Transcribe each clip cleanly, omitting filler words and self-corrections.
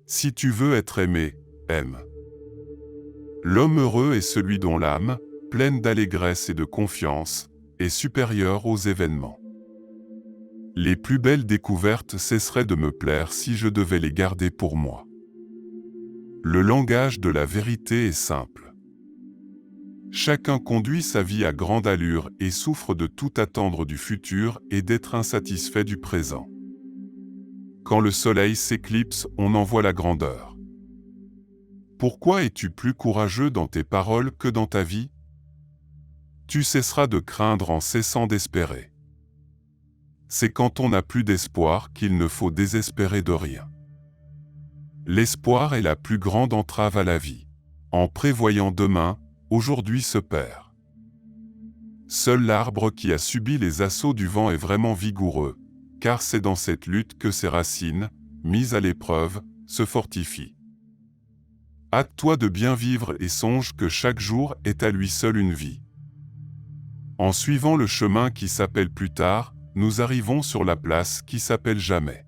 Si tu veux être aimé, aime. L'homme heureux est celui dont l'âme, pleine d'allégresse et de confiance, est supérieure aux événements. Les plus belles découvertes cesseraient de me plaire si je devais les garder pour moi. Le langage de la vérité est simple. Chacun conduit sa vie à grande allure et souffre de tout attendre du futur et d'être insatisfait du présent. Quand le soleil s'éclipse, on en voit la grandeur. Pourquoi es-tu plus courageux dans tes paroles que dans ta vie? Tu cesseras de craindre en cessant d'espérer. C'est quand on n'a plus d'espoir qu'il ne faut désespérer de rien. L'espoir est la plus grande entrave à la vie. En prévoyant demain, aujourd'hui se perd. Seul l'arbre qui a subi les assauts du vent est vraiment vigoureux, car c'est dans cette lutte que ses racines, mises à l'épreuve, se fortifient. Hâte-toi de bien vivre et songe que chaque jour est à lui seul une vie. En suivant le chemin qui s'appelle plus tard, nous arrivons sur la place qui s'appelle jamais.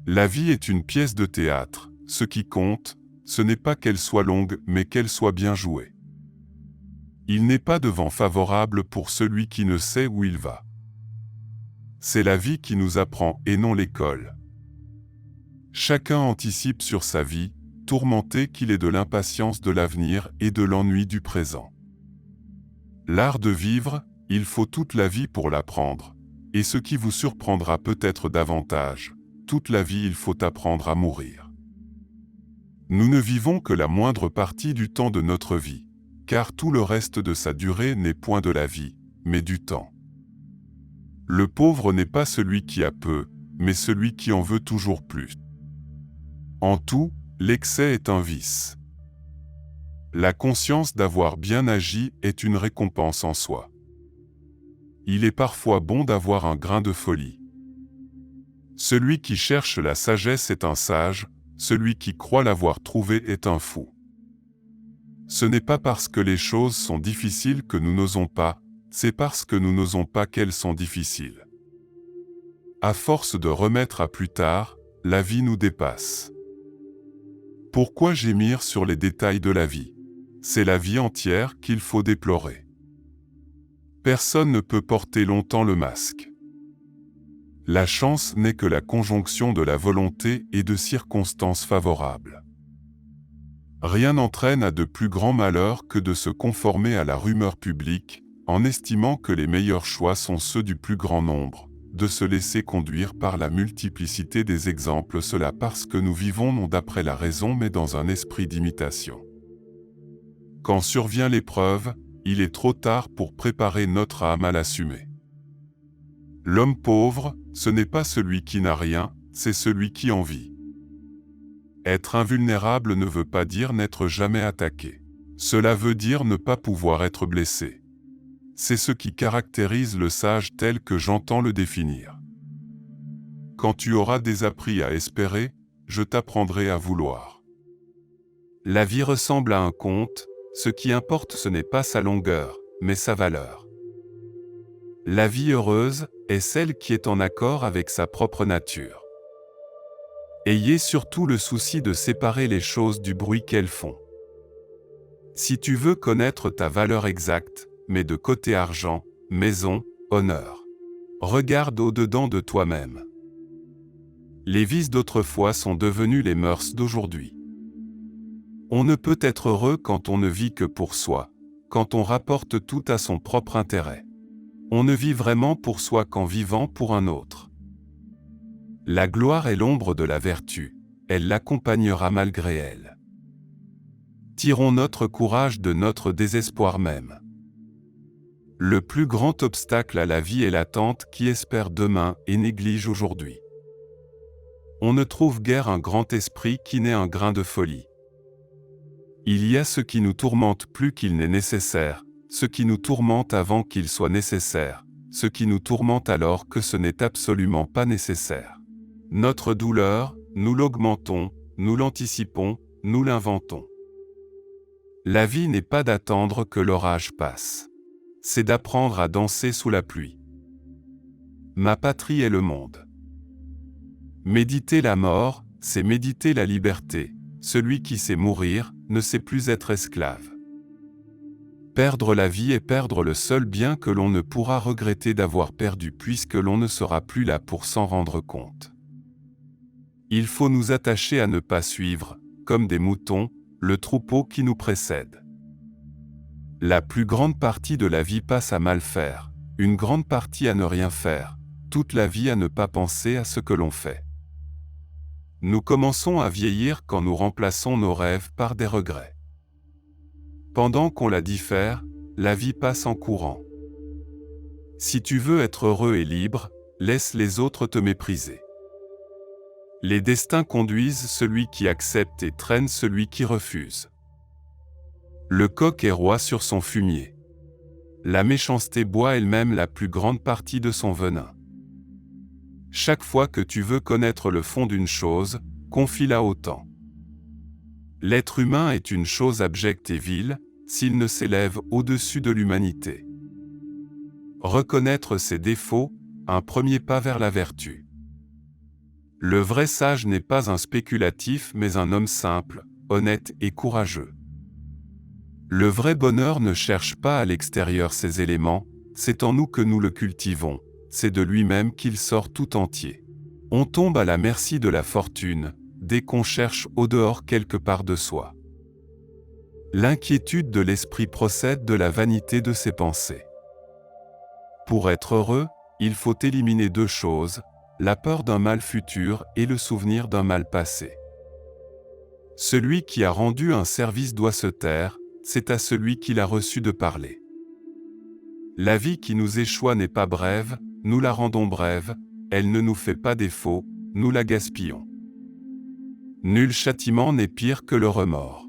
La vie est une pièce de théâtre, ce qui compte, ce n'est pas qu'elle soit longue mais qu'elle soit bien jouée. Il n'est pas de vent favorable pour celui qui ne sait où il va. C'est la vie qui nous apprend et non l'école. Chacun anticipe sur sa vie, tourmenté qu'il est de l'impatience de l'avenir et de l'ennui du présent. L'art de vivre, il faut toute la vie pour l'apprendre, et ce qui vous surprendra peut-être davantage, toute la vie il faut apprendre à mourir. Nous ne vivons que la moindre partie du temps de notre vie, car tout le reste de sa durée n'est point de la vie, mais du temps. Le pauvre n'est pas celui qui a peu, mais celui qui en veut toujours plus. En tout, l'excès est un vice. La conscience d'avoir bien agi est une récompense en soi. Il est parfois bon d'avoir un grain de folie. Celui qui cherche la sagesse est un sage, celui qui croit l'avoir trouvée est un fou. Ce n'est pas parce que les choses sont difficiles que nous n'osons pas, c'est parce que nous n'osons pas qu'elles sont difficiles. À force de remettre à plus tard, la vie nous dépasse. Pourquoi gémir sur les détails de la vie? C'est la vie entière qu'il faut déplorer. Personne ne peut porter longtemps le masque. La chance n'est que la conjonction de la volonté et de circonstances favorables. Rien n'entraîne à de plus grands malheurs que de se conformer à la rumeur publique, en estimant que les meilleurs choix sont ceux du plus grand nombre, de se laisser conduire par la multiplicité des exemples, cela parce que nous vivons non d'après la raison mais dans un esprit d'imitation. Quand survient l'épreuve, il est trop tard pour préparer notre âme à l'assumer. L'homme pauvre, ce n'est pas celui qui n'a rien, c'est celui qui en vit. Être invulnérable ne veut pas dire n'être jamais attaqué. Cela veut dire ne pas pouvoir être blessé. C'est ce qui caractérise le sage tel que j'entends le définir. Quand tu auras désappris à espérer, je t'apprendrai à vouloir. La vie ressemble à un conte, ce qui importe ce n'est pas sa longueur, mais sa valeur. La vie heureuse est celle qui est en accord avec sa propre nature. Ayez surtout le souci de séparer les choses du bruit qu'elles font. Si tu veux connaître ta valeur exacte, mets de côté argent, maison, honneur. Regarde au-dedans de toi-même. Les vices d'autrefois sont devenus les mœurs d'aujourd'hui. On ne peut être heureux quand on ne vit que pour soi, quand on rapporte tout à son propre intérêt. On ne vit vraiment pour soi qu'en vivant pour un autre. La gloire est l'ombre de la vertu, elle l'accompagnera malgré elle. Tirons notre courage de notre désespoir même. Le plus grand obstacle à la vie est l'attente qui espère demain et néglige aujourd'hui. On ne trouve guère un grand esprit qui n'ait un grain de folie. Il y a ce qui nous tourmente plus qu'il n'est nécessaire, ce qui nous tourmente avant qu'il soit nécessaire, ce qui nous tourmente alors que ce n'est absolument pas nécessaire. Notre douleur, nous l'augmentons, nous l'anticipons, nous l'inventons. La vie n'est pas d'attendre que l'orage passe. C'est d'apprendre à danser sous la pluie. Ma patrie est le monde. Méditer la mort, c'est méditer la liberté. Celui qui sait mourir ne sait plus être esclave. Perdre la vie est perdre le seul bien que l'on ne pourra regretter d'avoir perdu puisque l'on ne sera plus là pour s'en rendre compte. Il faut nous attacher à ne pas suivre, comme des moutons, le troupeau qui nous précède. La plus grande partie de la vie passe à mal faire, une grande partie à ne rien faire, toute la vie à ne pas penser à ce que l'on fait. Nous commençons à vieillir quand nous remplaçons nos rêves par des regrets. Pendant qu'on la diffère, la vie passe en courant. Si tu veux être heureux et libre, laisse les autres te mépriser. Les destins conduisent celui qui accepte et traînent celui qui refuse. Le coq est roi sur son fumier. La méchanceté boit elle-même la plus grande partie de son venin. Chaque fois que tu veux connaître le fond d'une chose, confie-la au temps. L'être humain est une chose abjecte et vile, s'il ne s'élève au-dessus de l'humanité. Reconnaître ses défauts, un premier pas vers la vertu. Le vrai sage n'est pas un spéculatif mais un homme simple, honnête et courageux. Le vrai bonheur ne cherche pas à l'extérieur ses éléments, c'est en nous que nous le cultivons, c'est de lui-même qu'il sort tout entier. On tombe à la merci de la fortune, dès qu'on cherche au dehors quelque part de soi. L'inquiétude de l'esprit procède de la vanité de ses pensées. Pour être heureux, il faut éliminer deux choses, la peur d'un mal futur et le souvenir d'un mal passé. Celui qui a rendu un service doit se taire, c'est à celui qui l'a reçu de parler. La vie qui nous échoit n'est pas brève, nous la rendons brève, elle ne nous fait pas défaut, nous la gaspillons. Nul châtiment n'est pire que le remords.